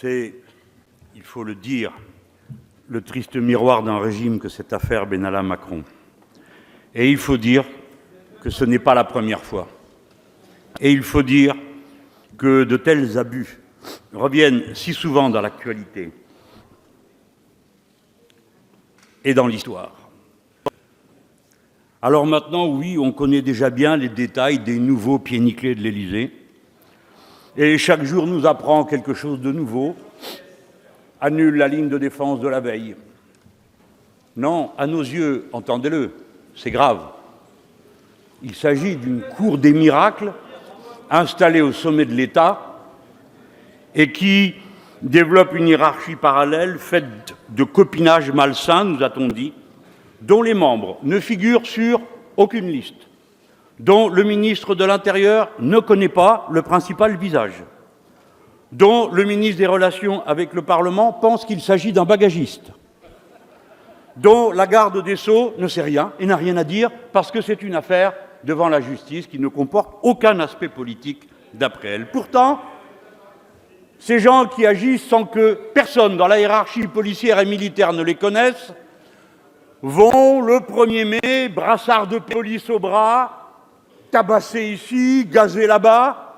C'est, il faut le dire, le triste miroir d'un régime que cette affaire Benalla-Macron. Et il faut dire que ce n'est pas la première fois. Et il faut dire que de tels abus reviennent si souvent dans l'actualité et dans l'histoire. Alors maintenant, oui, on connaît déjà bien les détails des nouveaux pieds nickelés de l'Élysée. Et chaque jour nous apprend quelque chose de nouveau, annule la ligne de défense de la veille. Non, à nos yeux, entendez-le, c'est grave. Il s'agit d'une cour des miracles installée au sommet de l'État et qui développe une hiérarchie parallèle faite de copinage malsain, nous a-t-on dit, dont les membres ne figurent sur aucune liste, dont le ministre de l'Intérieur ne connaît pas le principal visage, dont le ministre des Relations avec le Parlement pense qu'il s'agit d'un bagagiste, dont la garde des Sceaux ne sait rien et n'a rien à dire parce que c'est une affaire devant la justice qui ne comporte aucun aspect politique d'après elle. Pourtant, ces gens qui agissent sans que personne dans la hiérarchie policière et militaire ne les connaisse vont, le 1er mai, brassard de police au bras, tabasser ici, gazer là-bas,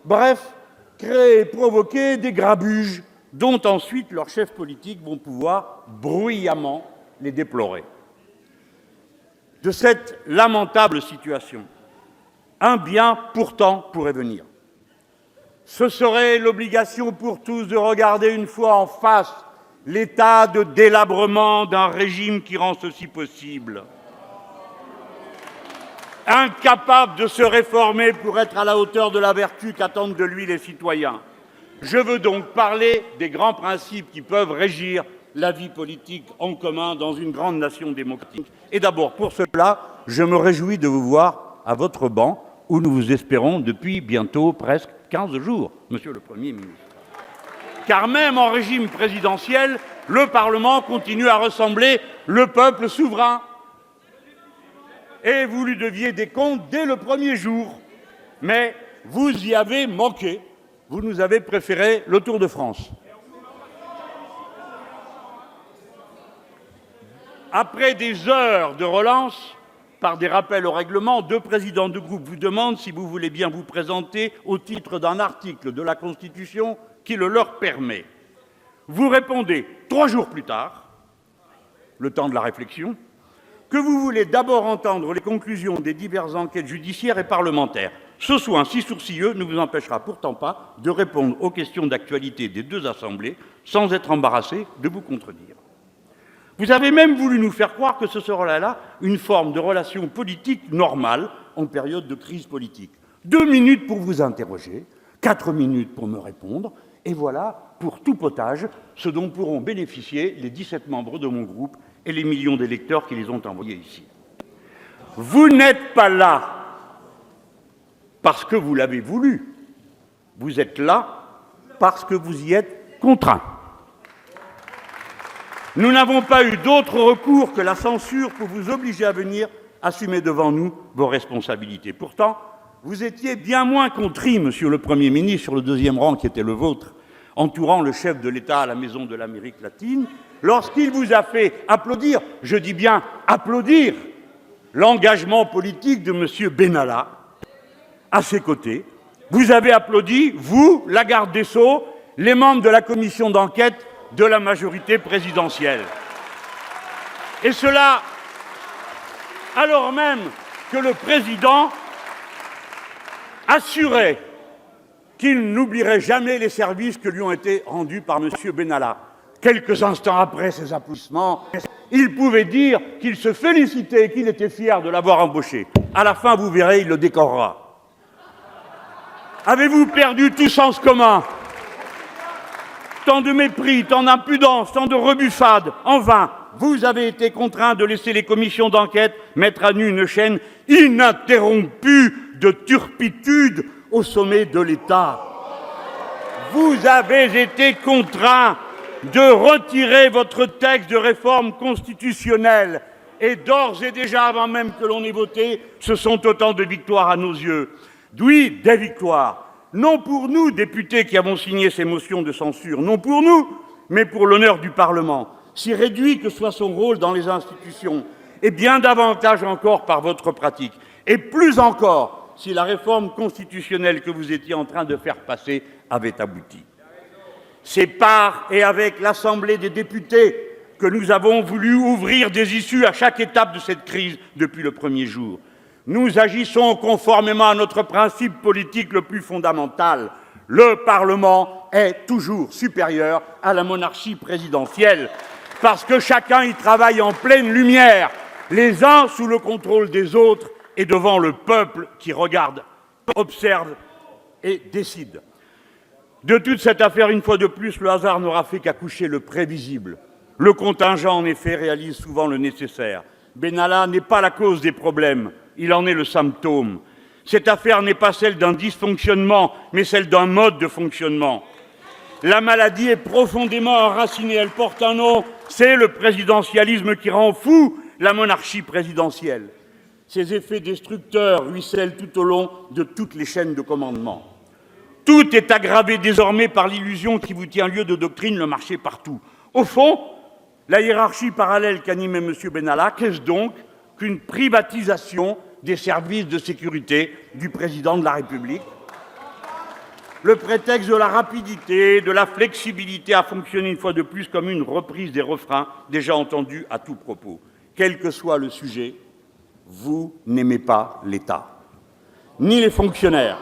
bref, créer et provoquer des grabuges dont ensuite leurs chefs politiques vont pouvoir bruyamment les déplorer. De cette lamentable situation, un bien pourtant pourrait venir. Ce serait l'obligation pour tous de regarder une fois en face l'état de délabrement d'un régime qui rend ceci possible. Incapable de se réformer pour être à la hauteur de la vertu qu'attendent de lui les citoyens. Je veux donc parler des grands principes qui peuvent régir la vie politique en commun dans une grande nation démocratique. Et d'abord, pour cela, je me réjouis de vous voir à votre banc, où nous vous espérons depuis bientôt presque 15 jours, Monsieur le Premier ministre. Car même en régime présidentiel, le Parlement continue à ressembler le peuple souverain. Et vous lui deviez des comptes dès le premier jour. Mais vous y avez manqué. Vous nous avez préféré le Tour de France. Après des heures de relance, par des rappels au règlement, 2 présidents de groupe vous demandent si vous voulez bien vous présenter au titre d'un article de la Constitution qui le leur permet. Vous répondez 3 jours plus tard, le temps de la réflexion, que vous voulez d'abord entendre les conclusions des diverses enquêtes judiciaires et parlementaires. Ce soin si sourcilleux ne vous empêchera pourtant pas de répondre aux questions d'actualité des 2 assemblées sans être embarrassé de vous contredire. Vous avez même voulu nous faire croire que ce sera là une forme de relation politique normale en période de crise politique. 2 minutes pour vous interroger, 4 minutes pour me répondre, et voilà, pour tout potage, ce dont pourront bénéficier les 17 membres de mon groupe et les millions d'électeurs qui les ont envoyés ici. Vous n'êtes pas là parce que vous l'avez voulu. Vous êtes là parce que vous y êtes contraints. Nous n'avons pas eu d'autre recours que la censure pour vous obliger à venir assumer devant nous vos responsabilités. Pourtant, vous étiez bien moins contrit, Monsieur le Premier ministre, sur le 2e rang qui était le vôtre, entourant le chef de l'État à la Maison de l'Amérique latine, lorsqu'il vous a fait applaudir, je dis bien applaudir, l'engagement politique de M. Benalla à ses côtés. Vous avez applaudi, vous, la garde des Sceaux, les membres de la commission d'enquête de la majorité présidentielle. Et cela, alors même que le président assurait qu'il n'oublierait jamais les services que lui ont été rendus par M. Benalla. Quelques instants après ces applaudissements, il pouvait dire qu'il se félicitait et qu'il était fier de l'avoir embauché. À la fin, vous verrez, il le décorera. Avez-vous perdu tout sens commun ? Tant de mépris, tant d'impudence, tant de rebuffades, en vain, vous avez été contraints de laisser les commissions d'enquête mettre à nu une chaîne ininterrompue de turpitude au sommet de l'État. Vous avez été contraints de retirer votre texte de réforme constitutionnelle. Et d'ores et déjà, avant même que l'on ait voté, ce sont autant de victoires à nos yeux. Oui, des victoires, non pour nous, députés qui avons signé ces motions de censure, non pour nous, mais pour l'honneur du Parlement, si réduit que soit son rôle dans les institutions, et bien davantage encore par votre pratique, et plus encore si la réforme constitutionnelle que vous étiez en train de faire passer avait abouti. C'est par et avec l'Assemblée des députés que nous avons voulu ouvrir des issues à chaque étape de cette crise depuis le premier jour. Nous agissons conformément à notre principe politique le plus fondamental. Le Parlement est toujours supérieur à la monarchie présidentielle, parce que chacun y travaille en pleine lumière, les uns sous le contrôle des autres et devant le peuple qui regarde, observe et décide. De toute cette affaire, une fois de plus, le hasard n'aura fait qu'accoucher le prévisible. Le contingent, en effet, réalise souvent le nécessaire. Benalla n'est pas la cause des problèmes, il en est le symptôme. Cette affaire n'est pas celle d'un dysfonctionnement, mais celle d'un mode de fonctionnement. La maladie est profondément enracinée, elle porte un nom, c'est le présidentialisme qui rend fou la monarchie présidentielle. Ses effets destructeurs ruissellent tout au long de toutes les chaînes de commandement. Tout est aggravé désormais par l'illusion qui vous tient lieu de doctrine, le marché partout. Au fond, la hiérarchie parallèle qu'animait M. Benalla, qu'est-ce donc qu'une privatisation des services de sécurité du président de la République? Le prétexte de la rapidité, de la flexibilité a fonctionné une fois de plus comme une reprise des refrains déjà entendus à tout propos. Quel que soit le sujet, vous n'aimez pas l'État, ni les fonctionnaires.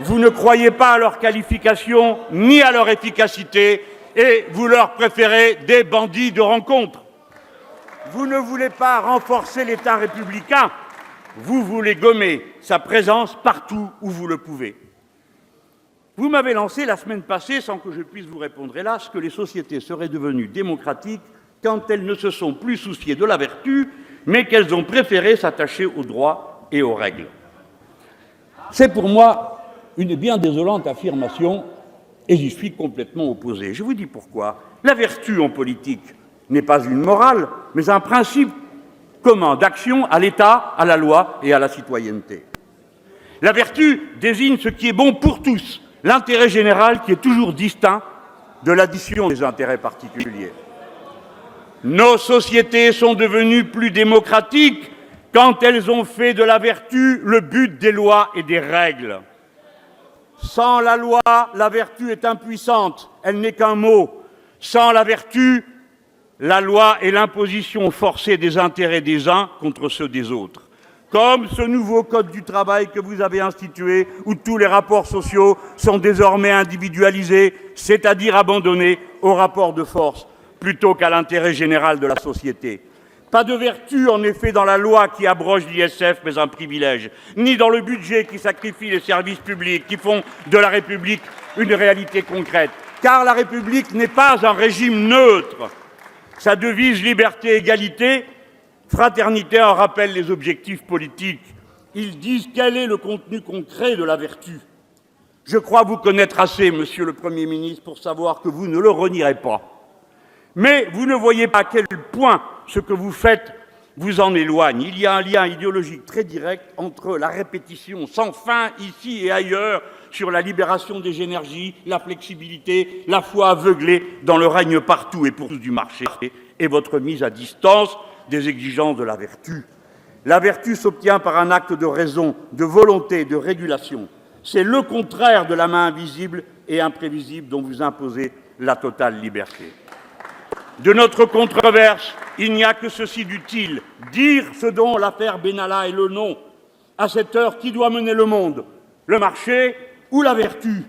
Vous ne croyez pas à leurs qualifications ni à leur efficacité et vous leur préférez des bandits de rencontre. Vous ne voulez pas renforcer l'État républicain, vous voulez gommer sa présence partout où vous le pouvez. Vous m'avez lancé la semaine passée, sans que je puisse vous répondre hélas, que les sociétés seraient devenues démocratiques quand elles ne se sont plus souciées de la vertu, mais qu'elles ont préféré s'attacher aux droits et aux règles. C'est pour moi une bien désolante affirmation, et j'y suis complètement opposé. Je vous dis pourquoi. La vertu en politique n'est pas une morale, mais un principe commun d'action à l'État, à la loi et à la citoyenneté. La vertu désigne ce qui est bon pour tous, l'intérêt général qui est toujours distinct de l'addition des intérêts particuliers. Nos sociétés sont devenues plus démocratiques quand elles ont fait de la vertu le but des lois et des règles. Sans la loi, la vertu est impuissante, elle n'est qu'un mot. Sans la vertu, la loi est l'imposition forcée des intérêts des uns contre ceux des autres. Comme ce nouveau code du travail que vous avez institué, où tous les rapports sociaux sont désormais individualisés, c'est-à-dire abandonnés au rapport de force, plutôt qu'à l'intérêt général de la société. Pas de vertu, en effet, dans la loi qui abroge l'ISF, mais un privilège, ni dans le budget qui sacrifie les services publics, qui font de la République une réalité concrète. Car la République n'est pas un régime neutre. Sa devise liberté-égalité, fraternité en rappelle les objectifs politiques. Ils disent quel est le contenu concret de la vertu. Je crois vous connaître assez, Monsieur le Premier ministre, pour savoir que vous ne le renierez pas. Mais vous ne voyez pas à quel point ce que vous faites vous en éloigne. Il y a un lien idéologique très direct entre la répétition sans fin, ici et ailleurs, sur la libération des énergies, la flexibilité, la foi aveuglée dans le règne partout et pour tous du marché, et votre mise à distance des exigences de la vertu. La vertu s'obtient par un acte de raison, de volonté, de régulation. C'est le contraire de la main invisible et imprévisible dont vous imposez la totale liberté. De notre controverse, il n'y a que ceci d'utile, dire ce dont l'affaire Benalla est le nom. À cette heure, qui doit mener le monde? Le marché ou la vertu?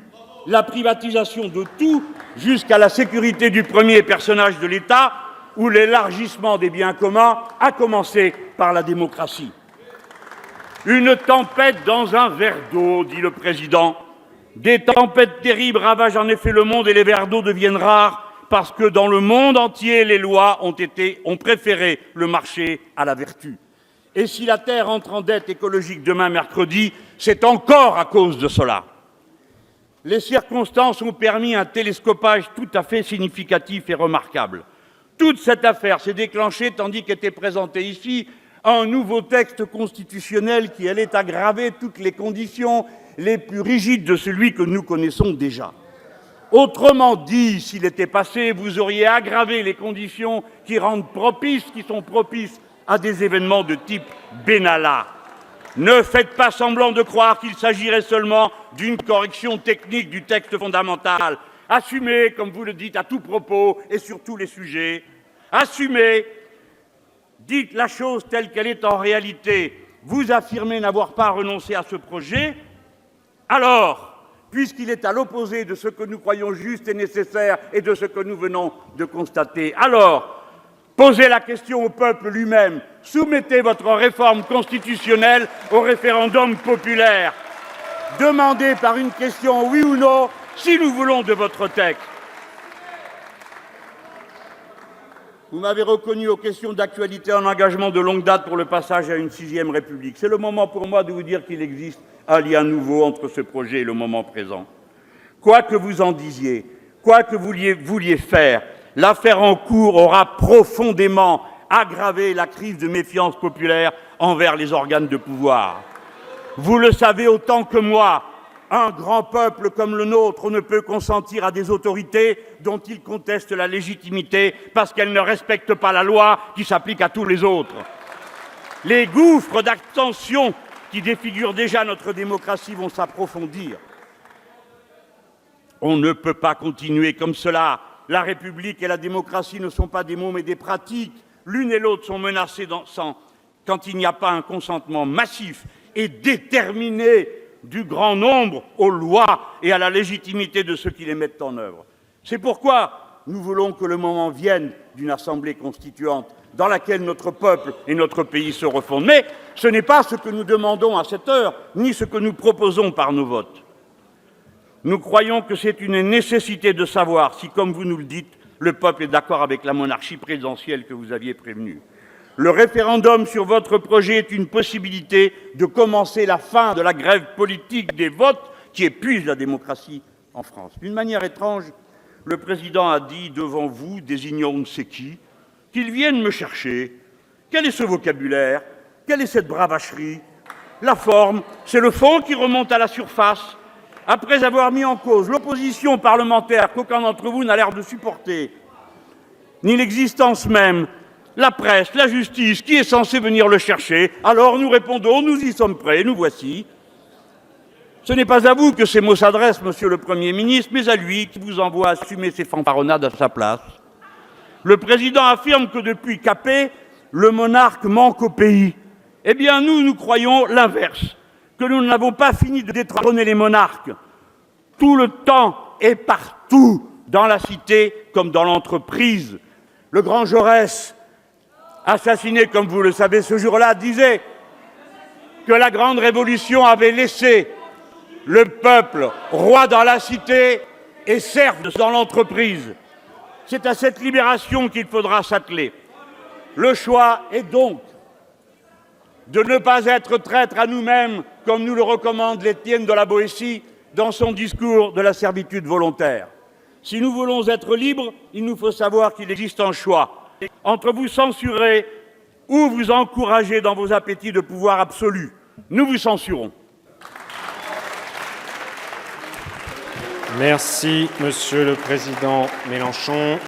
La privatisation de tout, jusqu'à la sécurité du premier personnage de l'État, ou l'élargissement des biens communs, à commencer par la démocratie. Une tempête dans un verre d'eau, dit le président. Des tempêtes terribles ravagent en effet le monde et les verres d'eau deviennent rares, parce que dans le monde entier, les lois ont préféré le marché à la vertu. Et si la Terre entre en dette écologique demain mercredi, c'est encore à cause de cela. Les circonstances ont permis un télescopage tout à fait significatif et remarquable. Toute cette affaire s'est déclenchée tandis qu'était présenté ici un nouveau texte constitutionnel qui allait aggraver toutes les conditions les plus rigides de celui que nous connaissons déjà. Autrement dit, s'il était passé, vous auriez aggravé les conditions qui sont propices à des événements de type Benalla. Ne faites pas semblant de croire qu'il s'agirait seulement d'une correction technique du texte fondamental. Assumez, comme vous le dites à tout propos et sur tous les sujets. Assumez. Dites la chose telle qu'elle est en réalité. Vous affirmez n'avoir pas renoncé à ce projet. Alors, puisqu'il est à l'opposé de ce que nous croyons juste et nécessaire et de ce que nous venons de constater, alors, posez la question au peuple lui-même. Soumettez votre réforme constitutionnelle au référendum populaire. Demandez par une question oui ou non si nous voulons de votre texte. Vous m'avez reconnu aux questions d'actualité un engagement de longue date pour le passage à une 6e République. C'est le moment pour moi de vous dire qu'il existe un lien nouveau entre ce projet et le moment présent. Quoi que vous en disiez, quoi que vous vouliez faire, l'affaire en cours aura profondément aggravé la crise de méfiance populaire envers les organes de pouvoir. Vous le savez autant que moi, un grand peuple comme le nôtre ne peut consentir à des autorités dont il conteste la légitimité parce qu'elles ne respectent pas la loi qui s'applique à tous les autres. Les gouffres d'abstention qui défigurent déjà notre démocratie vont s'approfondir. On ne peut pas continuer comme cela. La République et la démocratie ne sont pas des mots mais des pratiques. L'une et l'autre sont menacées quand il n'y a pas un consentement massif et déterminé du grand nombre aux lois et à la légitimité de ceux qui les mettent en œuvre. C'est pourquoi nous voulons que le moment vienne d'une assemblée constituante dans laquelle notre peuple et notre pays se refondent. Mais ce n'est pas ce que nous demandons à cette heure, ni ce que nous proposons par nos votes. Nous croyons que c'est une nécessité de savoir si, comme vous nous le dites, le peuple est d'accord avec la monarchie présidentielle que vous aviez prévenue. Le référendum sur votre projet est une possibilité de commencer la fin de la grève politique des votes qui épuise la démocratie en France. D'une manière étrange, le président a dit devant vous, désignant on ne sait qui, qu'il vienne me chercher. Quel est ce vocabulaire? Quelle est cette bravacherie? La forme, c'est le fond qui remonte à la surface. Après avoir mis en cause l'opposition parlementaire qu'aucun d'entre vous n'a l'air de supporter, ni l'existence même, la presse, la justice, qui est censé venir le chercher, alors nous répondons, nous y sommes prêts, nous voici. Ce n'est pas à vous que ces mots s'adressent, Monsieur le Premier ministre, mais à lui qui vous envoie assumer ses fanfaronnades à sa place. Le président affirme que depuis Capet, le monarque manque au pays. Eh bien, nous croyons l'inverse, que nous n'avons pas fini de détrôner les monarques. Tout le temps et partout, dans la cité comme dans l'entreprise. Le grand Jaurès, assassiné, comme vous le savez, ce jour-là, disait que la grande révolution avait laissé le peuple roi dans la cité et serf dans l'entreprise. C'est à cette libération qu'il faudra s'atteler. Le choix est donc de ne pas être traître à nous-mêmes, comme nous le recommande Étienne de la Boétie dans son discours de la servitude volontaire. Si nous voulons être libres, il nous faut savoir qu'il existe un choix entre vous censurer ou vous encourager dans vos appétits de pouvoir absolu. Nous vous censurons. Merci, Monsieur le Président Mélenchon.